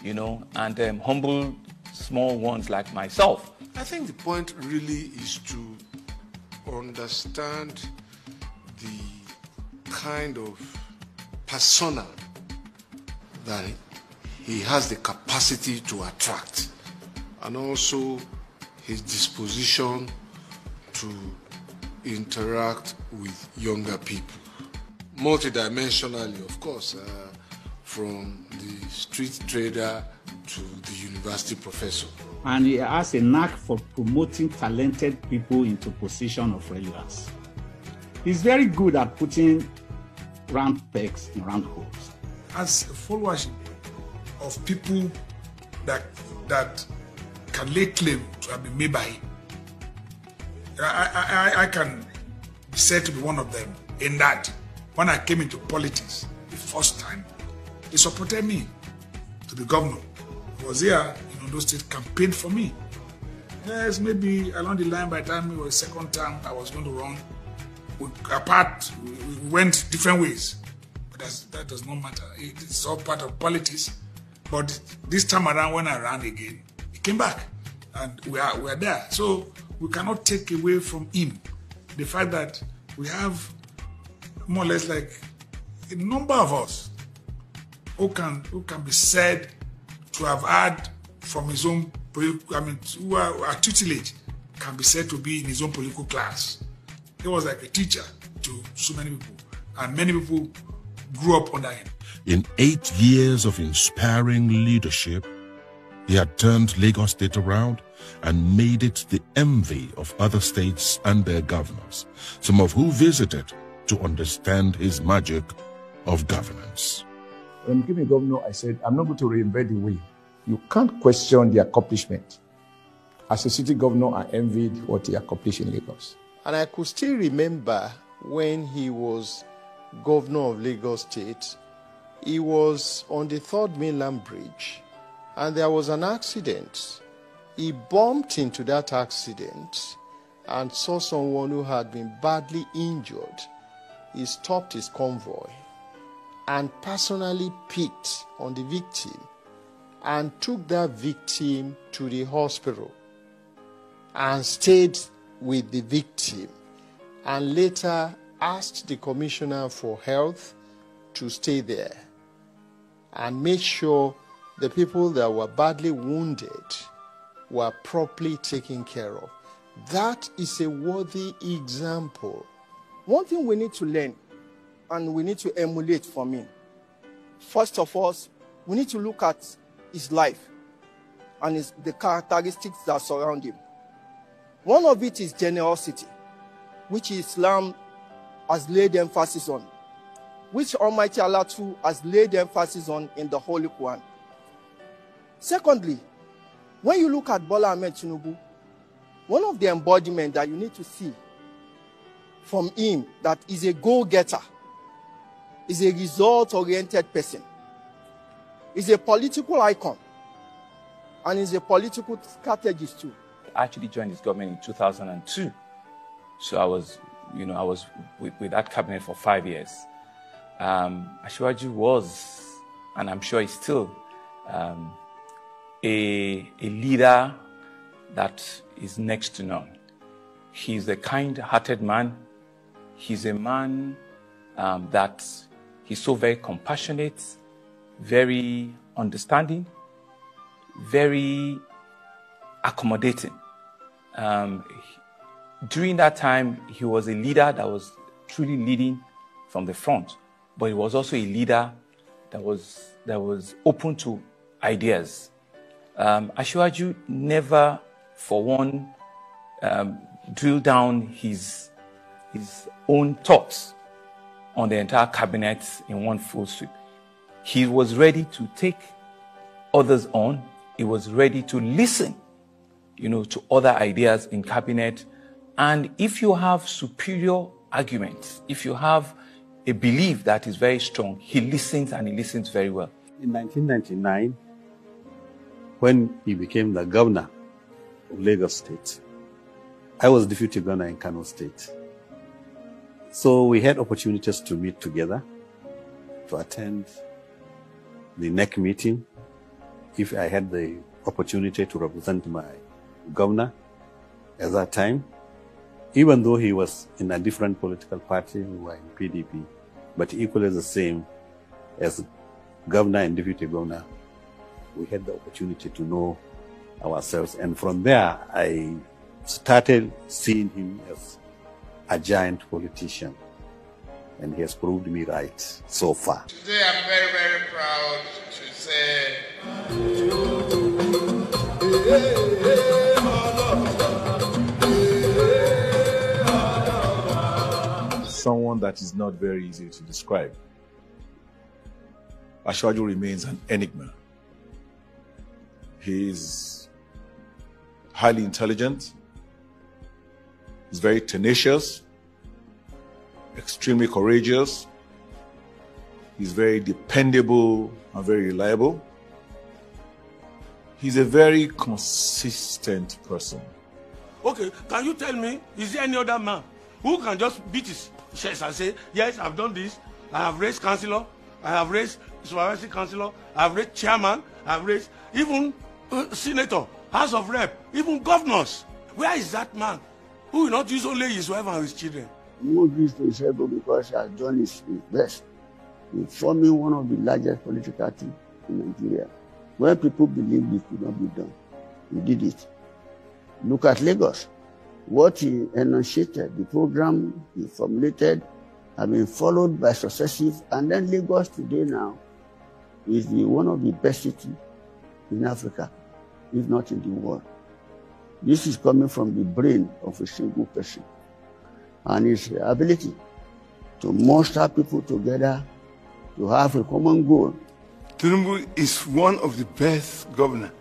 You know, and humble small ones like myself. I think the point really is to understand the kind of persona that he has the capacity to attract, and also his disposition to interact with younger people. Multidimensionally, of course, from the street trader to the university professor. And he has a knack for promoting talented people into position of relevance. He's very good at putting round pegs in round holes. As a followership of people that can lay claim to have been made by him, I can be said to be one of them in that when I came into politics the first time, he supported me to be governor. He was here in Ondo State, campaigned for me. Yes, maybe along the line by the time it was second term I was going to run, we went different ways. But that does not matter. It's all part of politics. But this time around when I ran again, he came back. And we are there. So we cannot take away from him the fact that we have more or less like a number of us who can be said to have had from his own, who are tutelage, can be said to be in his own political class. He was like a teacher to so many people, and many people grew up under him. In 8 years of inspiring leadership, he had turned Lagos State around and made it the envy of other states and their governors, some of who visited to understand his magic of governance. When he became a governor, I said, I'm not going to reinvent the wheel. You can't question the accomplishment. As a city governor, I envied what he accomplished in Lagos. And I could still remember when he was governor of Lagos State, he was on the 3rd Mainland Bridge, and there was an accident. He bumped into that accident and saw someone who had been badly injured. He stopped his convoy and personally picked on the victim and took that victim to the hospital and stayed with the victim, and later asked the Commissioner for Health to stay there and make sure the people that were badly wounded were properly taken care of. That is a worthy example. One thing we need to learn and we need to emulate from him. First of all, we need to look at his life and the characteristics that surround him. One of it is generosity, which Islam has laid emphasis on, which Almighty Allah too has laid emphasis on in the Holy Quran. Secondly, when you look at Bola Ahmed Tinubu, one of the embodiments that you need to see from him that is a goal-getter, is a result-oriented person, is a political icon, and is a political strategist too. I actually joined this government in 2002. So I was with that cabinet for 5 years. Asiwaju was, and I'm sure he's still, a leader that is next to none. He's a kind-hearted man. He's a man that he's so very compassionate, very understanding, very accommodating. During that time, he was a leader that was truly leading from the front, but he was also a leader that was open to ideas. Asiwaju never, for one, drilled down his own thoughts on the entire cabinet in one full sweep. He was ready to take others on. He was ready to listen, to other ideas in cabinet. And if you have superior arguments, if you have a belief that is very strong, he listens, and he listens very well. In 1999, when he became the governor of Lagos State, I was deputy governor in Kano State. So we had opportunities to meet together, to attend the NEC meeting. If I had the opportunity to represent my governor at that time, even though he was in a different political party, we were in PDP, but equally the same as governor and deputy governor, we had the opportunity to know ourselves. And from there, I started seeing him as a giant politician. And he has proved me right so far. Today I'm very, very proud to say someone that is not very easy to describe. Asiwaju remains an enigma. He is highly intelligent, he's very tenacious, extremely courageous, he's very dependable and very reliable. He's a very consistent person. Okay, can you tell me, is there any other man who can just beat his chest and say, yes, I've done this, I have raised councillor, I have raised supervisory councillor, I have raised chairman, I have raised even senator, House of Rep, even governors. Where is that man who will not use only his wife and his children? Moses to his ego because he has done his best in forming one of the largest political teams in Nigeria. When people believed it could not be done, he did it. Look at Lagos. What he enunciated, the program he formulated, have been followed by successive, and then Lagos today now is one of the best cities in Africa, if not in the world. This is coming from the brain of a single person and his ability to muster people together to have a common goal. Tinubu is one of the best governors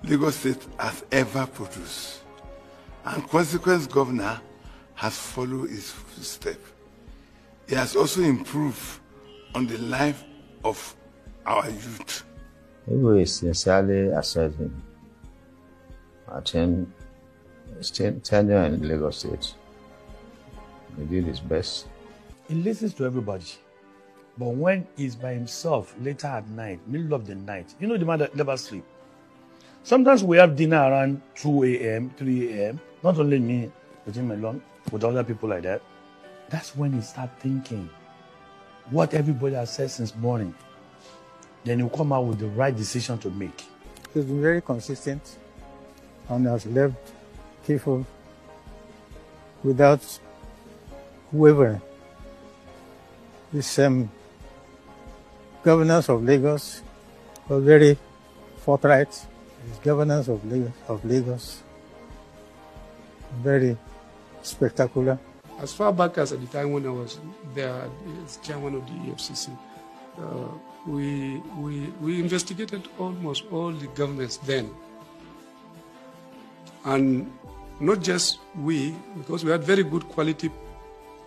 Lagos State has ever produced. And consequence governor has followed his footsteps. He has also improved on the life of our youth. We sincerely assess him. I think his tenure in Lagos State, he did his best. He listens to everybody. But when he's by himself, later at night, middle of the night, you know the man that never sleep. Sometimes we have dinner around 2 a.m., 3 a.m., not only me, with him alone, with other people like that. That's when he start thinking what everybody has said since morning. Then he'll come out with the right decision to make. He's been very consistent and has left people without wavering. This governance of Lagos was very forthright. His governance of Lagos very spectacular. As far back as at the time when I was there as chairman of the EFCC, we investigated almost all the governments then. And not just we, because we had very good quality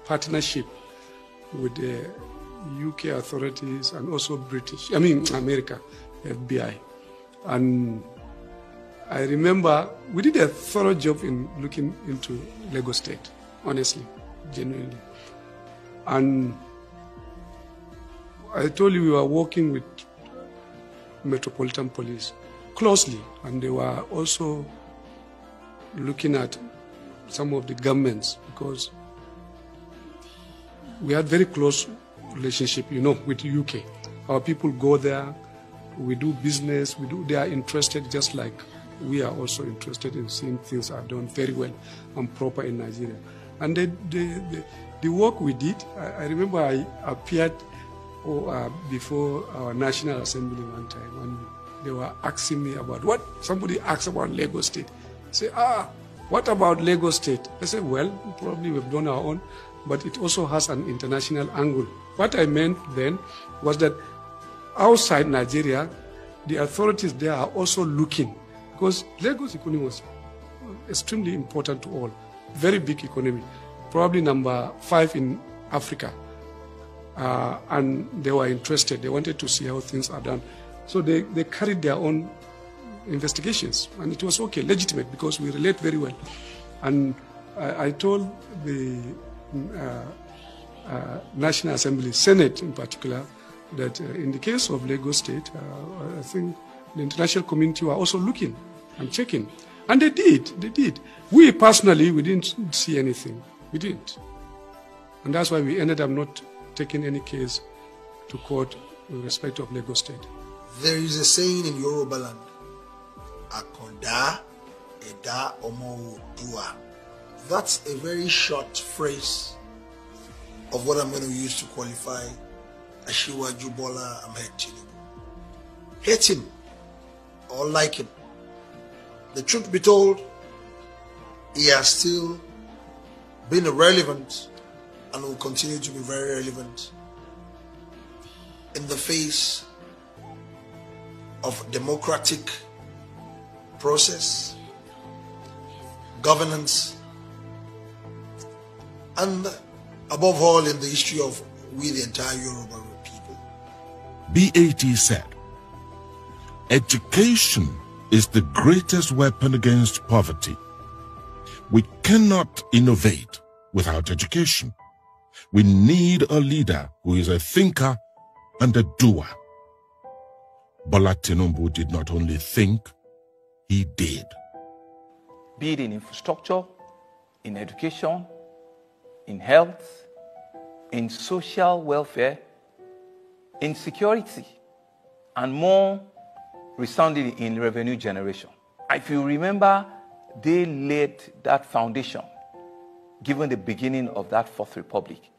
partnership with the UK authorities and also America, FBI. And I remember we did a thorough job in looking into Lagos State, honestly, genuinely. And I told you we were working with Metropolitan Police closely, and they were also looking at some of the governments because we had very close relationship, with the UK. Our people go there, we do business, they are interested just like we are also interested in seeing things are done very well and proper in Nigeria. And the work we did, I remember I appeared before our National Assembly one time, and they were asking me about what somebody asked about Lagos State. Say, what about Lagos State? I said, well, probably we've done our own, but it also has an international angle. What I meant then was that outside Nigeria, the authorities there are also looking, because Lagos economy was extremely important to all, very big economy, probably number 5 in Africa. And they were interested, they wanted to see how things are done. So they carried their own investigations, and it was okay, legitimate, because we relate very well. And I told the National Assembly, Senate in particular, that in the case of Lagos State, I think the international community were also looking and checking. And they did. We personally, we didn't see anything. We didn't. And that's why we ended up not taking any case to court with respect of Lagos State. There is a saying in Yoruba land, Akonda Eda Omo Dua. That's a very short phrase of what I'm going to use to qualify Asiwaju Bola Ahmed Tinubu. Hate him or like him. The truth be told, he has still been relevant and will continue to be very relevant in the face of democratic process, governance, and above all in the history of we the entire Yoruba people. BAT said, education is the greatest weapon against poverty. We cannot innovate without education. We need a leader who is a thinker and a doer. Bola Tinubu did not only think, he did. Be it in infrastructure, in education, in health, in social welfare, in security, and more resoundingly in revenue generation. If you remember, they laid that foundation given the beginning of that Fourth Republic.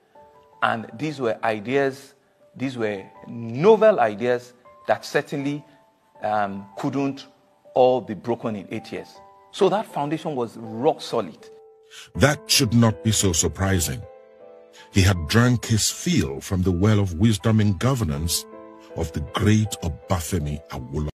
And these were ideas, these were novel ideas that certainly couldn't all be broken in 8 years. So that foundation was rock solid. That should not be so surprising. He had drank his fill from the well of wisdom and governance of the great Obafemi Awolowo.